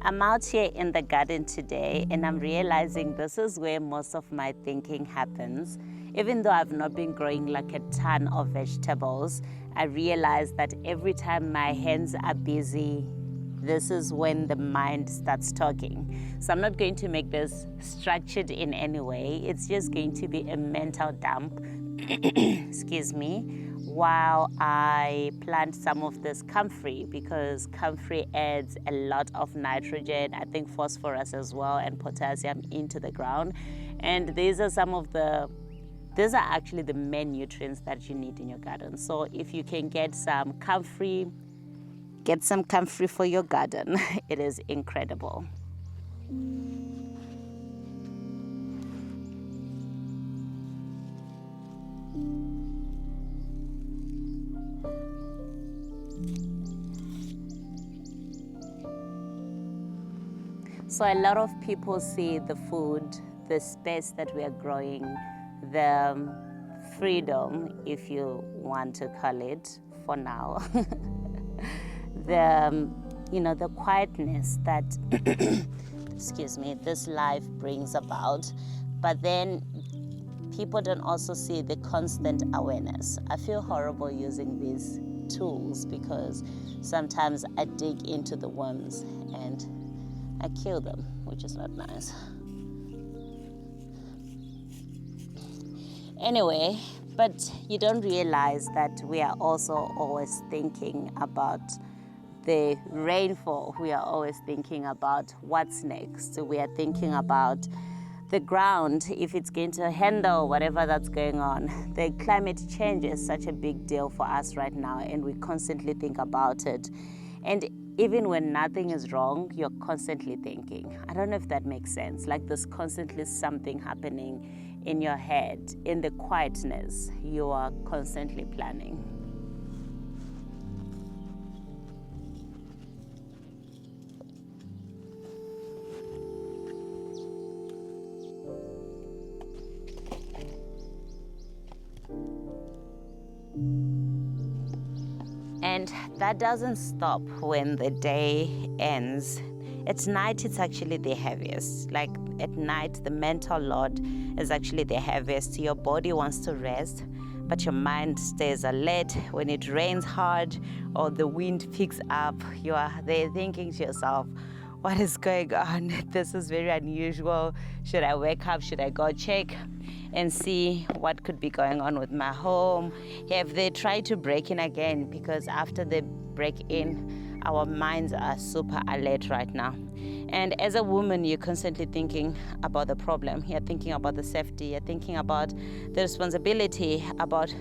I'm out here in the garden today and I'm realizing this is where most of my thinking happens. Even though I've not been growing like a ton of vegetables, I realize that every time my hands are busy, this is when the mind starts talking. So I'm not going to make this structured in any way. It's just going to be a mental dump, excuse me, while I plant some of this comfrey, because comfrey adds a lot of nitrogen, I think phosphorus as well, and potassium into the ground. And these are actually the main nutrients that you need in your garden. So if you can get some comfrey for your garden. It is incredible. So a lot of people see the food, the space that we are growing, the freedom, if you want to call it for now, the quietness that excuse me, this life brings about. But then people don't also see the constant awareness. I feel horrible using these tools because sometimes I dig into the worms and I kill them, which is not nice. Anyway, but you don't realize that we are also always thinking about the rainfall. We are always thinking about what's next. We are thinking about the ground, if it's going to handle whatever that's going on. The climate change is such a big deal for us right now, and we constantly think about it. And even when nothing is wrong, you're constantly thinking. I don't know if that makes sense. Like there's constantly something happening in your head. In the quietness, you are constantly planning. And that doesn't stop when the day ends. At night, it's actually the heaviest. Like at night, the mental load is actually the heaviest. Your body wants to rest, but your mind stays alert. When it rains hard or the wind picks up, you are there thinking to yourself, what is going on? This is very unusual. Should I wake up? Should I go check and see what could be going on with my home? Have they tried to break in again? Because after they break in, our minds are super alert right now. And as a woman, you're constantly thinking about the problem. You're thinking about the safety. You're thinking about the responsibility, about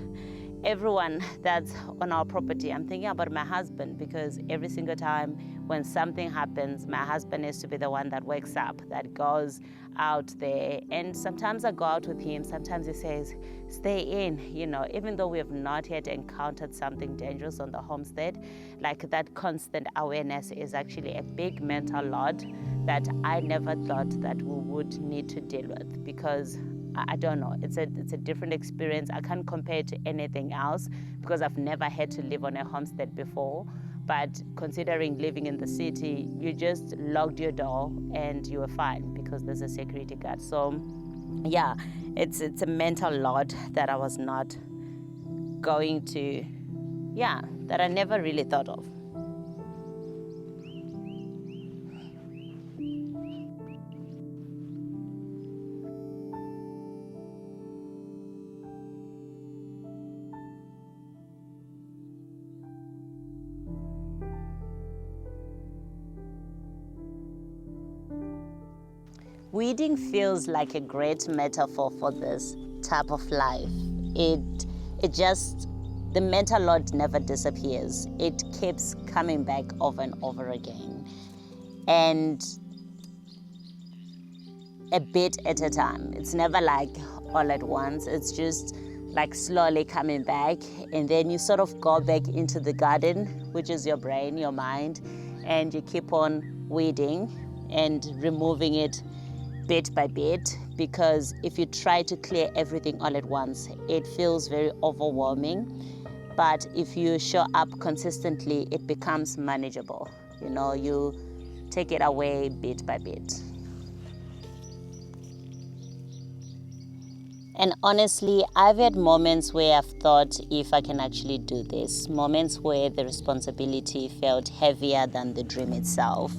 everyone that's on our property. I'm thinking about my husband, because every single time when something happens, my husband needs to be the one that wakes up, that goes out there. And sometimes I go out with him. Sometimes he says, stay in, even though we have not yet encountered something dangerous on the homestead. Like that constant awareness is actually a big mental load that I never thought that we would need to deal with, because I don't know, it's a different experience. I can't compare it to anything else because I've never had to live on a homestead before. But considering living in the city, you just locked your door and you were fine because there's a security guard. So yeah, it's a mental load that I was not going to, that I never really thought of. Weeding feels like a great metaphor for this type of life. The mental load never disappears. It keeps coming back over and over again. And a bit at a time. It's never like all at once. It's just like slowly coming back. And then you sort of go back into the garden, which is your brain, your mind, and you keep on weeding and removing it bit by bit, because if you try to clear everything all at once, it feels very overwhelming. But if you show up consistently, it becomes manageable. You take it away bit by bit. And honestly, I've had moments where I've thought if I can actually do this, moments where the responsibility felt heavier than the dream itself.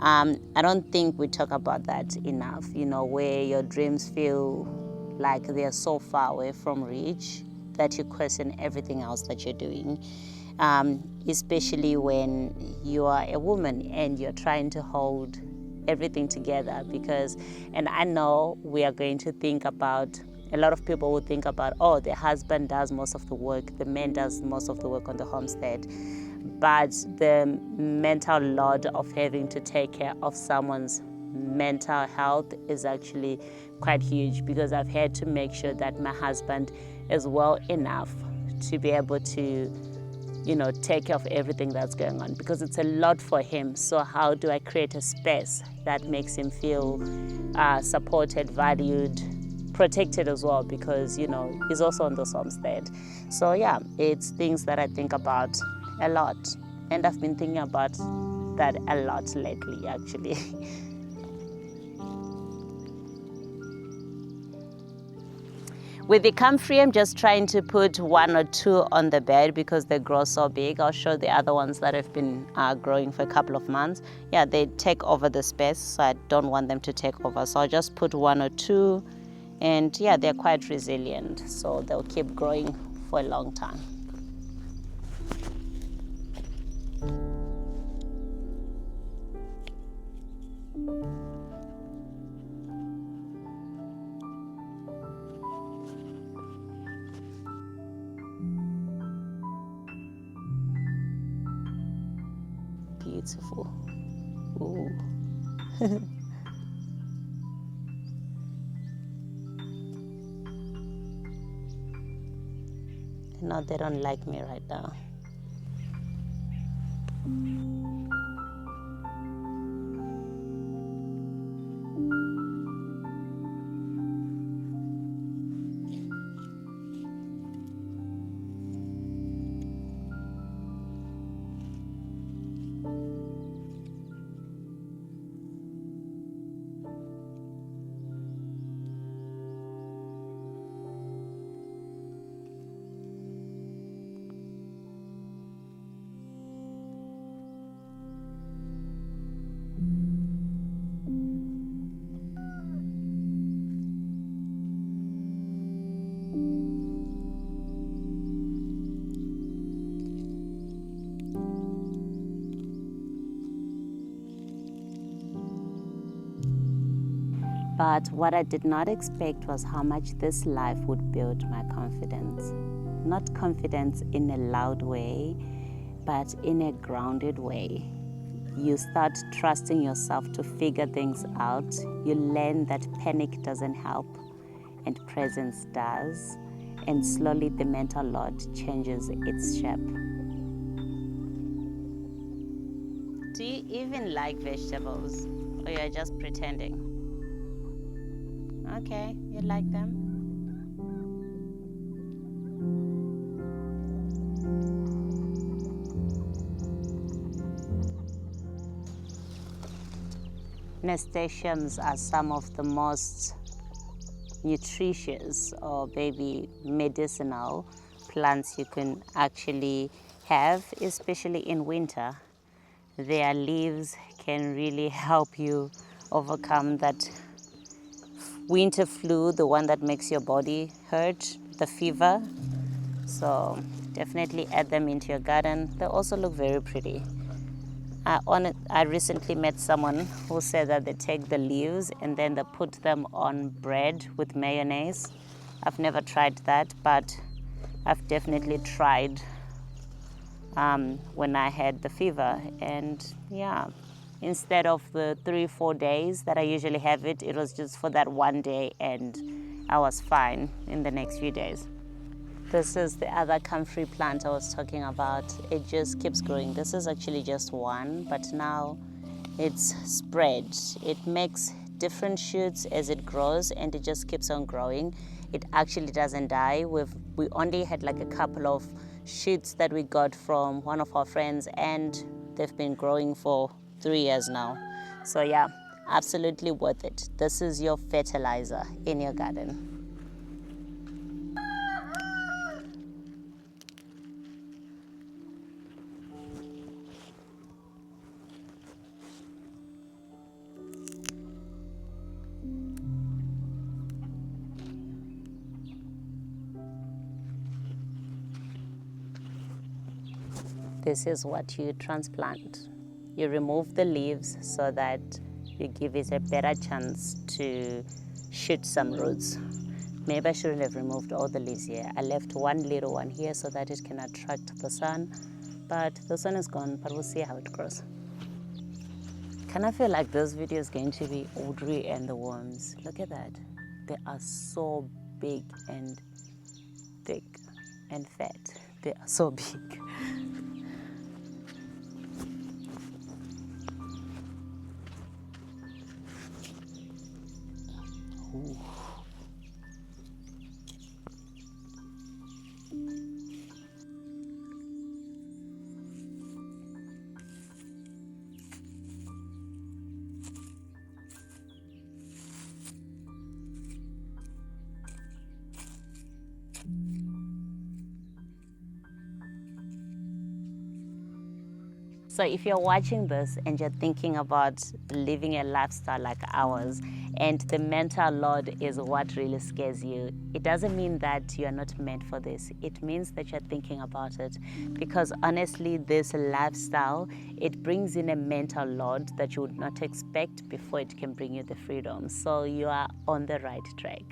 I don't think we talk about that enough, where your dreams feel like they're so far away from reach that you question everything else that you're doing, especially when you are a woman and you're trying to hold everything together. And I know we are going to think about, a lot of people will think about, oh, the husband does most of the work, the man does most of the work on the homestead. But the mental load of having to take care of someone's mental health is actually quite huge, because I've had to make sure that my husband is well enough to be able to, take care of everything that's going on, because it's a lot for him. So how do I create a space that makes him feel supported, valued, protected as well, because, he's also on this homestead. So yeah, it's things that I think about a lot, and I've been thinking about that a lot lately, actually. With the comfrey, I'm just trying to put 1 or 2 on the bed because they grow so big. I'll show the other ones that have been growing for a couple of months. Yeah, they take over the space, so I don't want them to take over. So I'll just put 1 or 2, and yeah, they're quite resilient, so they'll keep growing for a long time. Beautiful. Ooh. No, they don't like me right now. But what I did not expect was how much this life would build my confidence. Not confidence in a loud way, but in a grounded way. You start trusting yourself to figure things out. You learn that panic doesn't help and presence does. And slowly the mental load changes its shape. Do you even like vegetables, or you're just pretending? Okay, you like them? Nasturtiums are some of the most nutritious or maybe medicinal plants you can actually have, especially in winter. Their leaves can really help you overcome that winter flu, the one that makes your body hurt, the fever. So definitely add them into your garden. They also look very pretty. I recently met someone who said that they take the leaves and then they put them on bread with mayonnaise. I've never tried that, but I've definitely tried when I had the fever. And yeah, instead of the 3-4 days that I usually have it, it was just for that one day and I was fine in the next few days. This is the other comfrey plant I was talking about. It just keeps growing. This is actually just one, but now it's spread. It makes different shoots as it grows and it just keeps on growing. It actually doesn't die. We only had like a couple of shoots that we got from one of our friends and they've been growing for 3 years now. So yeah, absolutely worth it. This is your fertilizer in your garden. This is what you transplant. You remove the leaves so that you give it a better chance to shoot some roots. Maybe I shouldn't have removed all the leaves here. I left one little one here so that it can attract the sun, but the sun is gone, but we'll see how it grows. Kind of feel like this video is going to be Audrey and the worms. Look at that. They are so big and thick and fat. They are so big. Ooh. So if you're watching this and you're thinking about living a lifestyle like ours, and the mental load is what really scares you, it doesn't mean that you are not meant for this. It means that you're thinking about it, because honestly, this lifestyle, it brings in a mental load that you would not expect before it can bring you the freedom. So you are on the right track.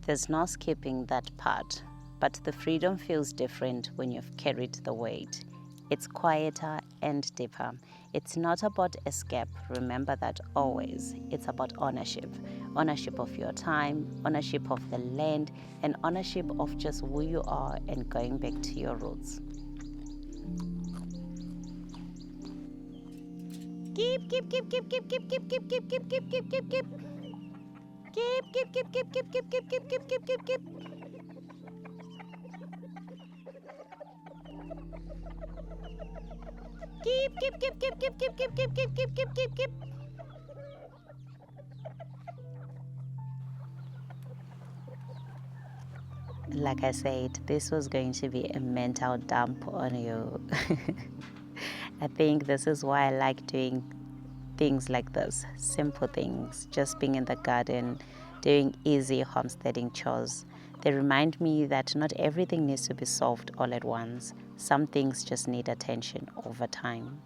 There's no skipping that part, but the freedom feels different when you've carried the weight. It's quieter and deeper. It's not about escape, remember that always. It's about ownership. Ownership of your time, ownership of the land, and ownership of just who you are and going back to your roots. Keep. Like I said, this was going to be a mental dump on you. I think this is why I like doing things like this, simple things, just being in the garden, doing easy homesteading chores. They remind me that not everything needs to be solved all at once. Some things just need attention over time.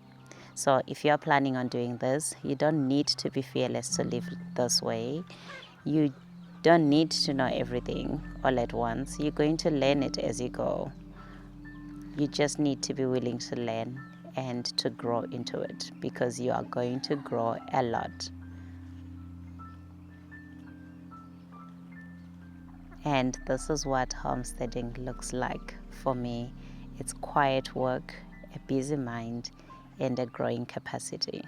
So if you're planning on doing this, you don't need to be fearless to live this way. You don't need to know everything all at once. You're going to learn it as you go. You just need to be willing to learn and to grow into it, because you are going to grow a lot. And this is what homesteading looks like for me. It's quiet work, a busy mind, and a growing capacity.